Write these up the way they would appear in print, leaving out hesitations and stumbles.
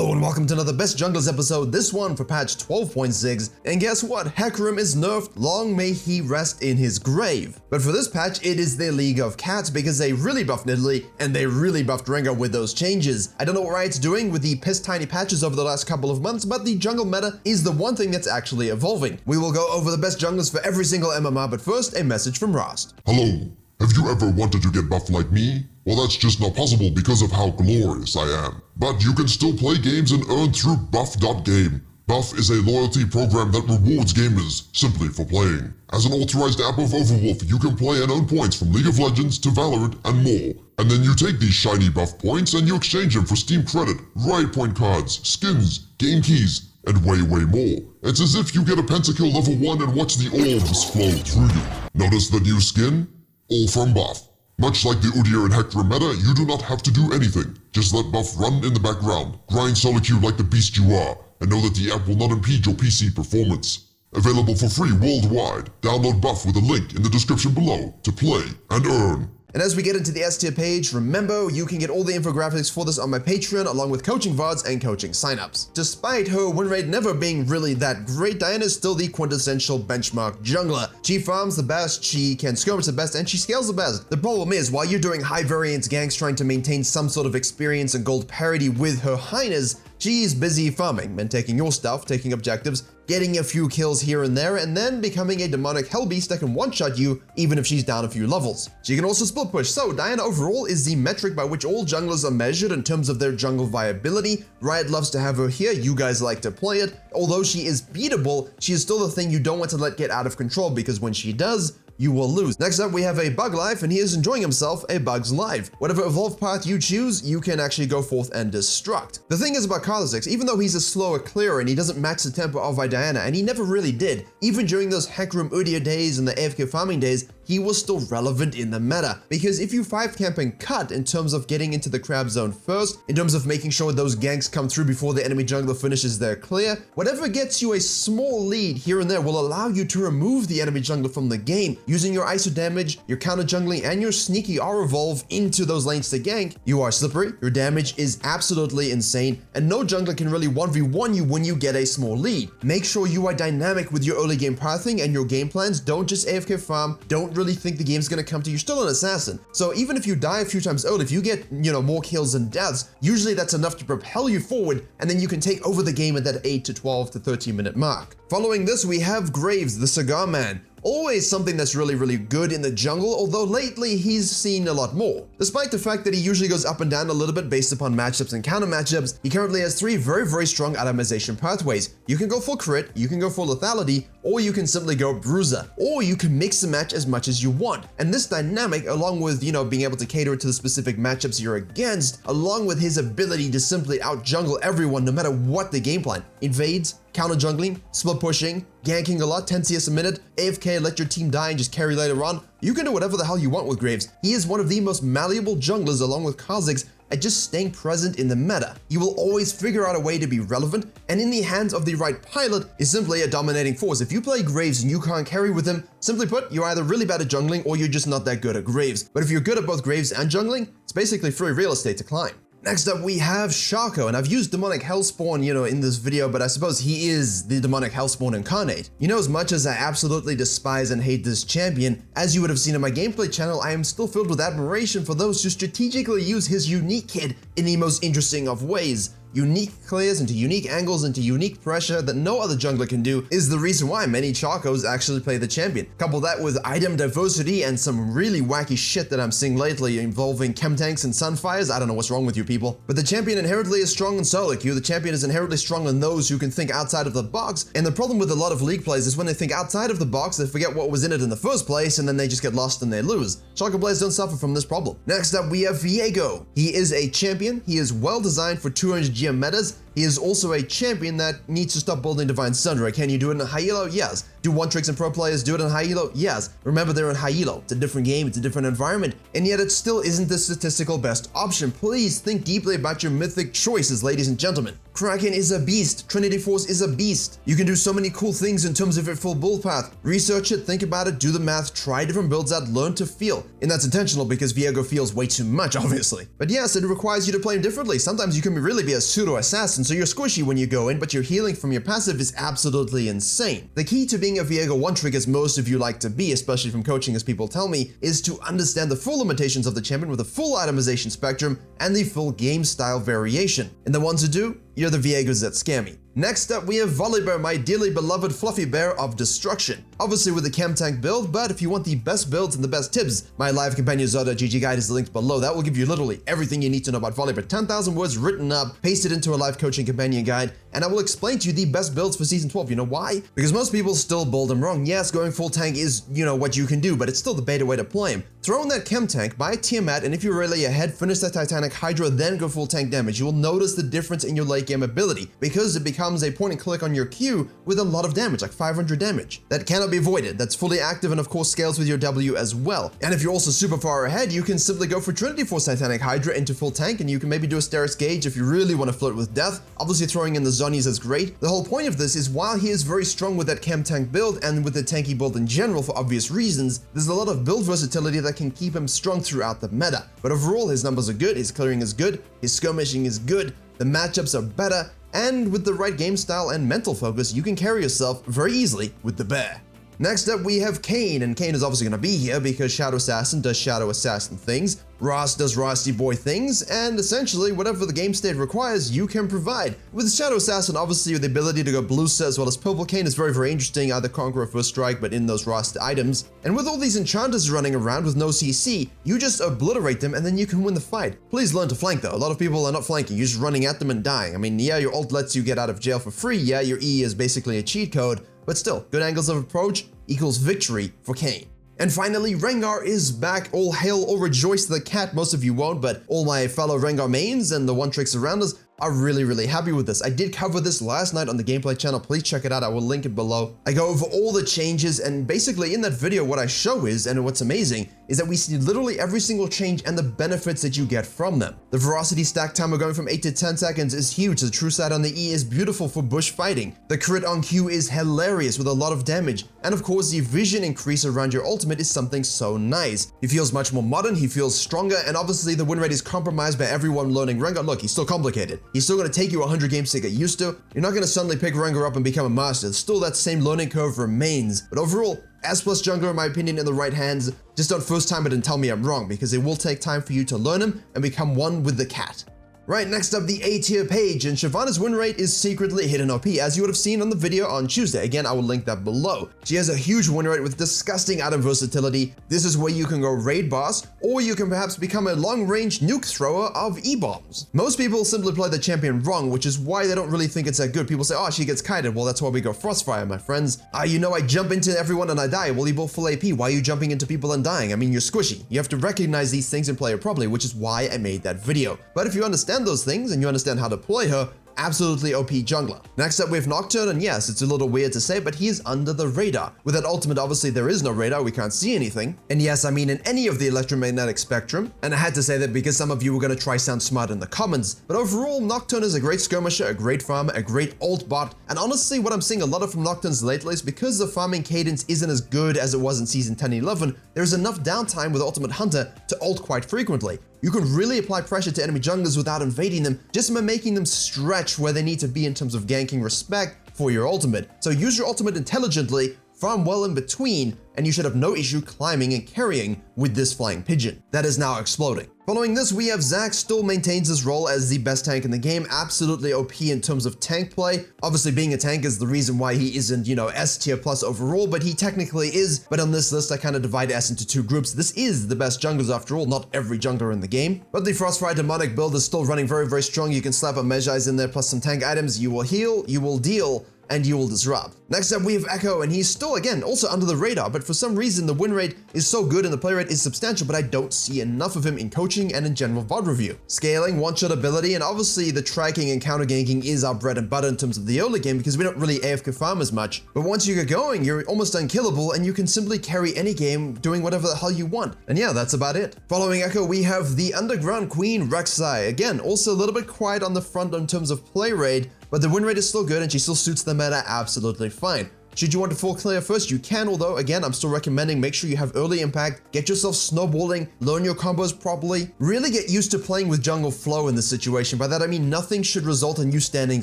Hello and welcome to another Best Junglers episode, this one for patch 12.6, and guess what? Hecarim is nerfed, long may he rest in his grave. But for this patch, it is their League of Cats because they really buffed Nidalee and they really buffed Rengar with those changes. I don't know what Riot's doing with the piss tiny patches over the last couple of months, but the jungle meta is the one thing that's actually evolving. We will go over the best junglers for every single MMR, but first, a message from Rost. Hello, have you ever wanted to get buffed like me? Well, that's just not possible because of how glorious I am. But you can still play games and earn through buff.game. Buff is a loyalty program that rewards gamers simply for playing. As an authorized app of Overwolf, you can play and earn points from League of Legends to Valorant and more. And then you take these shiny buff points and you exchange them for Steam credit, Riot Point cards, skins, game keys, and way more. It's as if you get a pentakill level 1 and watch the orbs flow through you. Notice the new skin? All from buff. Much like the Udyr and Hecarim meta, you do not have to do anything. Just let buff run in the background, grind solo queue like the beast you are, and know that the app will not impede your PC performance. Available for free worldwide. Download buff with a link in the description below to play and earn. And as we get into the S tier page, remember you can get all the infographics for this on my Patreon along with coaching VODs and coaching signups. Despite her win rate never being really that great, Diana is still the quintessential benchmark jungler. She farms the best, she can skirmish the best, and she scales the best. The problem is, while you're doing high variance ganks trying to maintain some sort of experience and gold parity with her highness, she's busy farming and taking your stuff, taking objectives, getting a few kills here and there, and then becoming a demonic hellbeast that can one-shot you even if she's down a few levels. She can also split push, so Diana overall is the metric by which all junglers are measured in terms of their jungle viability. Riot loves to have her here, you guys like to play it. Although she is beatable, she is still the thing you don't want to let get out of control because when she does, you will lose. Next up, we have a Bug Life, and he is enjoying himself a Bug's Life. Whatever evolve path you choose, you can actually go forth and destruct. The thing is about Kha'Zix, even though he's a slower clearer and he doesn't match the tempo of Diana, and he never really did, even during those Hecarim Udyr days and the AFK farming days, he was still relevant in the meta. Because if you 5 camp and cut in terms of getting into the crab zone first, in terms of making sure those ganks come through before the enemy jungler finishes their clear, whatever gets you a small lead here and there will allow you to remove the enemy jungler from the game. Using your ISO damage, your counter jungling, and your sneaky R evolve into those lanes to gank, you are slippery, your damage is absolutely insane, and no jungler can really 1v1 you when you get a small lead. Make sure you are dynamic with your early game pathing and your game plans. Don't just AFK farm, don't really think the game's gonna come to you. You're still an assassin. So even if you die a few times early, if you get, more kills and deaths, usually that's enough to propel you forward, and then you can take over the game at that 8 to 12 to 13 minute mark. Following this, we have Graves, the Cigar Man. Always something that's really good in the jungle, although lately he's seen a lot more. Despite the fact that he usually goes up and down a little bit based upon matchups and counter matchups, he currently has 3 very strong atomization pathways. You can go full crit, you can go full lethality, or you can simply go bruiser, or you can mix and match as much as you want. And this dynamic, along with, being able to cater to the specific matchups you're against, along with his ability to simply out jungle everyone no matter what the game plan, invades, counter jungling, split pushing, ganking a lot, 10 CS a minute, AFK, let your team die and just carry later on. You can do whatever the hell you want with Graves. He is one of the most malleable junglers along with Kha'Zix at just staying present in the meta. You will always figure out a way to be relevant, and in the hands of the right pilot is simply a dominating force. If you play Graves and you can't carry with him, simply put, you're either really bad at jungling or you're just not that good at Graves. But if you're good at both Graves and jungling, it's basically free real estate to climb. Next up, we have Shaco, and I've used Demonic Hellspawn, in this video, but I suppose he is the Demonic Hellspawn incarnate. As much as I absolutely despise and hate this champion, as you would have seen in my gameplay channel, I am still filled with admiration for those who strategically use his unique kit in the most interesting of ways. Unique clears into unique angles into unique pressure that no other jungler can do is the reason why many Chacos actually play the champion. Couple that with item diversity and some really wacky shit that I'm seeing lately involving chem tanks and sunfires. I don't know what's wrong with you people. But the champion inherently is strong in solo queue. The champion is inherently strong in those who can think outside of the box. And the problem with a lot of League players is when they think outside of the box, they forget what was in it in the first place, and then they just get lost and they lose. Chaco players don't suffer from this problem. Next up, we have Viego. He is a champion. He is well designed for 200 GM metas. He is also a champion that needs to stop building Divine Sundering. Can you do it in a Hyelo? Yes. Do one-tricks and pro players do it in high elo? Yes. Remember, they're in high elo. It's a different game, it's a different environment, and yet it still isn't the statistical best option. Please think deeply about your mythic choices, ladies and gentlemen. Kraken is a beast. Trinity Force is a beast. You can do so many cool things in terms of your full build path. Research it, think about it, do the math, try different builds out, learn to feel. And that's intentional because Viego feels way too much, obviously. But yes, it requires you to play him differently. Sometimes you can really be a pseudo-assassin, so you're squishy when you go in, but your healing from your passive is absolutely insane. The key to being a Viego one-trick, as most of you like to be, especially from coaching as people tell me, is to understand the full limitations of the champion with a full itemization spectrum and the full game style variation. And the ones who do, you're the Viegos that scare me. Next up, we have Volibear, my dearly beloved fluffy bear of destruction. Obviously with the chem tank build, but if you want the best builds and the best tips, my live companion Zoda.gg guide is linked below. That will give you literally everything you need to know about Volibear. 10,000 words written up, pasted into a live coaching companion guide, and I will explain to you the best builds for Season 12. You know why? Because most people still build him wrong. Yes, going full tank is, what you can do, but it's still the beta way to play him. Throw in that chem tank, buy a Tiamat, and if you're really ahead, finish that Titanic Hydra, then go full tank damage. You will notice the difference in your late game ability, because it becomes a point and click on your Q with a lot of damage, like 500 damage. That cannot be avoided. That's fully active and of course scales with your W as well. And if you're also super far ahead, you can simply go for Trinity Force Titanic Hydra into full tank, and you can maybe do a Steris Gauge if you really want to flirt with death. Obviously throwing in the Zonies is great. The whole point of this is while he is very strong with that chem tank build and with the tanky build in general for obvious reasons, there's a lot of build versatility that can keep him strong throughout the meta. But overall, his numbers are good, his clearing is good, his skirmishing is good, the matchups are better, and with the right game style and mental focus, you can carry yourself very easily with the bear. Next up, we have Kayn, and Kayn is obviously going to be here because Shadow Assassin does Shadow Assassin things, Ross does Rosty Boy things, and essentially whatever the game state requires, you can provide. With Shadow Assassin, obviously the ability to go blue set as well as purple, Kayn is very, very interesting, either Conqueror First Strike, but in those Rost items. And with all these enchanters running around with no CC, you just obliterate them and then you can win the fight. Please learn to flank though. A lot of people are not flanking, you're just running at them and dying. I mean, yeah, your ult lets you get out of jail for free, yeah, your E is basically a cheat code, but still, good angles of approach equals victory for Kayn. And finally, Rengar is back. All hail, all rejoice the cat. Most of you won't, but all my fellow Rengar mains and the one-tricks around us are really, really happy with this. I did cover this last night on the gameplay channel. Please check it out. I will link it below. I go over all the changes, and basically in that video, what I show is, and what's amazing, is that we see literally every single change and the benefits that you get from them. The velocity stack timer going from 8 to 10 seconds is huge. The true sight on the E is beautiful for bush fighting. The crit on Q is hilarious with a lot of damage. And of course, the vision increase around your ultimate is something so nice. He feels much more modern, he feels stronger, and obviously the win rate is compromised by everyone learning Rengar. Look, he's still complicated. He's still going to take you 100 games to get used to. You're not going to suddenly pick Rengar up and become a master. Still, that same learning curve remains. But overall, S+ jungler, in my opinion, in the right hands. Just don't first time it and tell me I'm wrong, because it will take time for you to learn him and become one with the cat. Right, next up, the A tier page, and Shyvana's win rate is secretly hidden OP, as you would have seen on the video on Tuesday. Again, I will link that below. She has a huge win rate with disgusting item versatility. This is where you can go raid boss, or you can perhaps become a long-range nuke thrower of E-bombs. Most people simply play the champion wrong, which is why they don't really think it's that good. People say, oh, she gets kited. Well, that's why we go Frostfire, my friends. I jump into everyone and I die. Well, you both full AP. Why are you jumping into people and dying? I mean, you're squishy. You have to recognize these things and play it properly, which is why I made that video. But if you understand those things and you understand how to play her, absolutely OP jungler. Next up we have Nocturne, and yes, it's a little weird to say, but he is under the radar. With that ultimate, obviously there is no radar, we can't see anything. And yes, I mean in any of the electromagnetic spectrum, and I had to say that because some of you were going to try sound smart in the comments, but overall Nocturne is a great skirmisher, a great farmer, a great ult bot, and honestly what I'm seeing a lot of from Nocturne's lately is because the farming cadence isn't as good as it was in Season 10 and 11, there's enough downtime with Ultimate Hunter to ult quite frequently. You can really apply pressure to enemy junglers without invading them, just by making them stretch where they need to be in terms of ganking respect for your ultimate. So use your ultimate intelligently, farm well in between, and you should have no issue climbing and carrying with this flying pigeon. That is now exploding. Following this, we have Zac still maintains his role as the best tank in the game, absolutely OP in terms of tank play. Obviously being a tank is the reason why he isn't, S tier plus overall, but he technically is. But on this list, I kind of divide S into two groups. This is the best junglers after all, not every jungler in the game. But the Frostfire demonic build is still running very, very strong. You can slap a Mejai's in there plus some tank items. You will heal, you will deal, and you will disrupt. Next up, we have Echo, and he's still, again, also under the radar, but for some reason, the win rate is so good and the play rate is substantial, but I don't see enough of him in coaching and in general VOD review. Scaling, one-shot ability, and obviously the tracking and counter ganking is our bread and butter in terms of the early game because we don't really AFK farm as much. But once you get going, you're almost unkillable and you can simply carry any game doing whatever the hell you want. And yeah, that's about it. Following Echo, we have the Underground Queen, Rek'Sai. Again, also a little bit quiet on the front in terms of play rate, but the win rate is still good and she still suits the meta absolutely fine. Should you want to full clear first, you can, although again, I'm still recommending make sure you have early impact, get yourself snowballing, learn your combos properly, really get used to playing with jungle flow in this situation. By that I mean nothing should result in you standing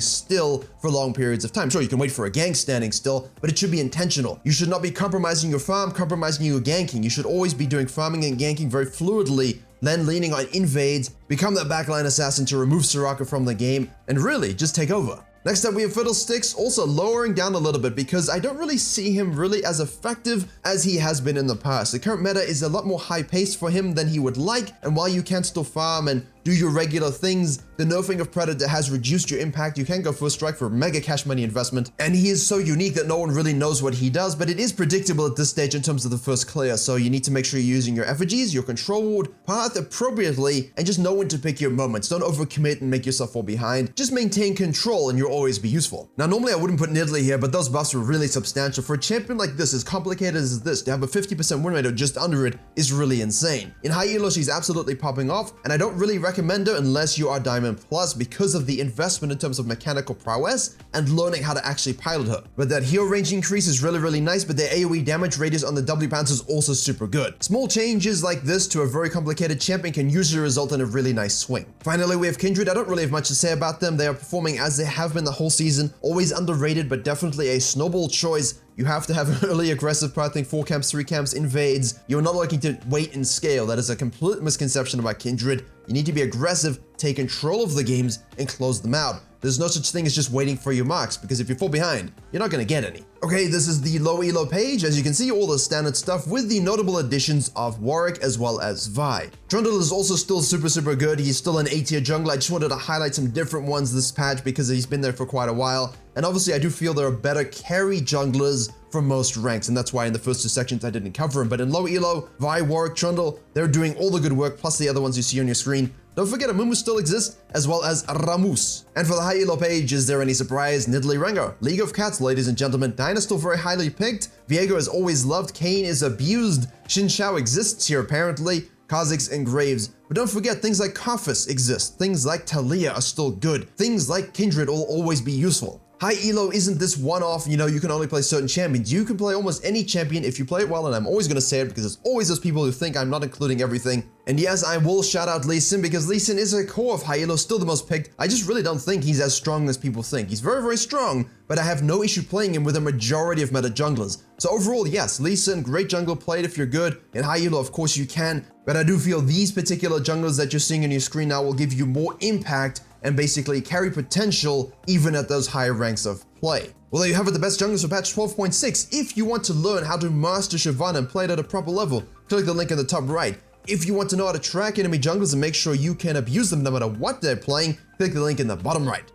still for long periods of time. Sure, you can wait for a gank standing still, but it should be intentional. You should not be compromising your farm, compromising your ganking. You should always be doing farming and ganking very fluidly, then leaning on invades, become that backline assassin to remove Soraka from the game, and really just take over. Next up, we have Fiddlesticks, also lowering down a little bit because I don't really see him really as effective as he has been in the past. The current meta is a lot more high-paced for him than he would like, and while you can still farm and do your regular things, the nerfing of Predator has reduced your impact. You can go first strike for mega cash money investment, and he is so unique that no one really knows what he does, but it is predictable at this stage in terms of the first clear, so you need to make sure you're using your effigies, your control ward, path appropriately, and just know when to pick your moments. Don't overcommit and make yourself fall behind. Just maintain control and you'll always be useful. Now, normally I wouldn't put Nidalee here, but those buffs are really substantial. For a champion like this, as complicated as this, to have a 50% win rate or just under it is really insane. In high elo, she's absolutely popping off, and I don't really recommend her unless you are Diamond Plus because of the investment in terms of mechanical prowess and learning how to actually pilot her. But that heal range increase is really nice, but the AoE damage radius on the W bounce is also super good. Small changes like this to a very complicated champion can usually result in a really nice swing. Finally, we have Kindred. I don't really have much to say about them. They are performing as they have been the whole season, always underrated, but definitely a snowball choice. You have to have early aggressive pathing, 4 camps, 3 camps, invades. You're not looking to wait and scale. That is a complete misconception about Kindred. You need to be aggressive, take control of the games, and close them out. There's no such thing as just waiting for your marks, because if you fall behind, you're not going to get any. Okay, this is the low elo page. As you can see, all the standard stuff with the notable additions of Warwick as well as Vi. Trundle is also still super good. He's still an A-tier jungler. I just wanted to highlight some different ones this patch because he's been there for quite a while. And obviously, I do feel there are better carry junglers for most ranks, and that's why in the first 2 sections I didn't cover them. But in low elo, Vi, Warwick, Trundle, they're doing all the good work, plus the other ones you see on your screen. Don't forget Amumu still exists, as well as Rammus. And for the high elo page, is there any surprise? Nidalee Rengar, League of Cats, ladies and gentlemen. Diana still very highly picked. Viego is always loved. Kayn is abused. Xin Shao exists here apparently. Kha'Zix and Graves. But don't forget, things like Kafis exist. Things like Talia are still good. Things like Kindred will always be useful. High elo isn't this one-off, you can only play certain champions. You can play almost any champion if you play it well, and I'm always going to say it because there's always those people who think I'm not including everything. And yes, I will shout out Lee Sin because Lee Sin is a core of high elo, still the most picked. I just really don't think he's as strong as people think. He's very strong, but I have no issue playing him with a majority of meta junglers. So overall, yes, Lee Sin, great jungler, play it if you're good. In high elo, of course you can, but I do feel these particular junglers that you're seeing on your screen now will give you more impact and basically carry potential even at those higher ranks of play. Well, there you have it, the best junglers for patch 12.6. If you want to learn how to master Shyvana and play it at a proper level, click the link in the top right. If you want to know how to track enemy junglers and make sure you can abuse them no matter what they're playing, click the link in the bottom right.